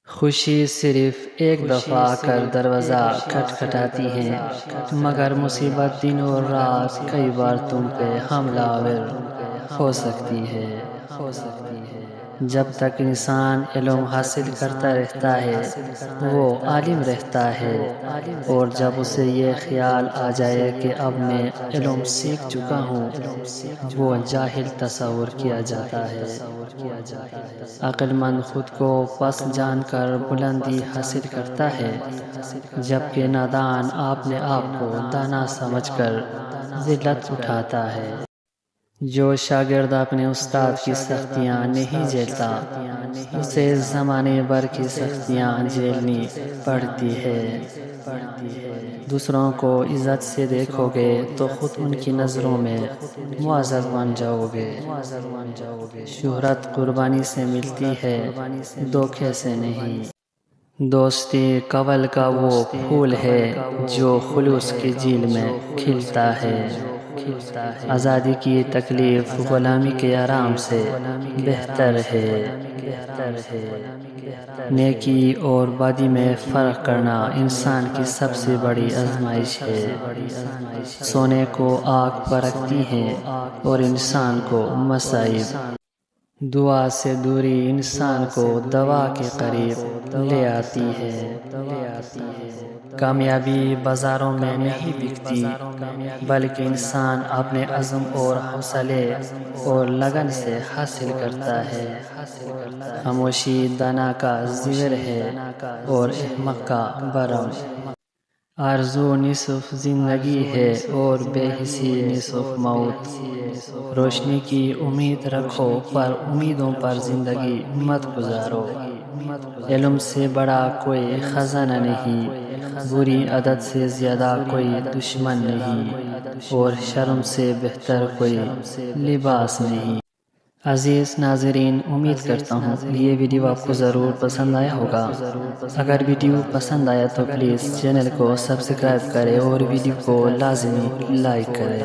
خوشی صرف ایک دفعہ آ کر دروازہ کھٹکھٹاتی ہے، مگر مصیبت دن اور رات کئی بار تم پہ حملہ آور ہو سکتی ہے۔ جب تک انسان علم حاصل کرتا رہتا ہے وہ عالم رہتا ہے، اور جب اسے یہ خیال آ جائے کہ اب میں علم سیکھ چکا ہوں وہ جاہل تصور کیا جاتا ہے۔ عقل مند خود کو پست جان کر بلندی حاصل کرتا ہے، جبکہ نادان اپنے آپ کو دانا سمجھ کر ذلت اٹھاتا ہے۔ جو شاگرد اپنے استاد کی سختیاں نہیں جھیلتا اسے زمانے بھر کی سختیاں جھیلنی پڑتی ہے۔ دوسروں کو عزت سے دیکھو گے تو خود ان کی نظروں میں معزز بن جاؤ گے۔ شہرت قربانی سے ملتی ہے، دھوکے سے نہیں۔ دوستی کنول کا وہ پھول ہے جو خلوص کی جھیل میں کھلتا ہے۔ آزادی کی تکلیف غلامی کے آرام سے بہتر ہے۔ نیکی اور بدی میں فرق کرنا انسان کی سب سے بڑی آزمائش ہے۔ سونے کو آگ پر رکھتی ہے اور انسان کو مصائب۔ دعا سے دوری انسان کو دوا کے قریب لے آتی ہے۔ کامیابی بازاروں میں نہیں بکتی بلکہ انسان اپنے عزم اور حوصلے اور لگن سے حاصل کرتا ہے۔ خاموشی دانا کا زیور ہے اور احمق کا برم۔ آرزو نصف زندگی ہے اور بے حسی نصف موت۔ روشنی کی امید رکھو پر امیدوں پر زندگی مت گزارو۔ علم سے بڑا کوئی خزانہ نہیں، بری عادت سے زیادہ کوئی دشمن نہیں، اور شرم سے بہتر کوئی لباس نہیں۔ عزیز ناظرین، امید کرتا ہوں یہ ویڈیو آپ کو ضرور پسند آیا ہوگا۔ اگر ویڈیو پسند آیا تو پلیز چینل کو سبسکرائب کریں اور ویڈیو کو لازمی لائک کریں۔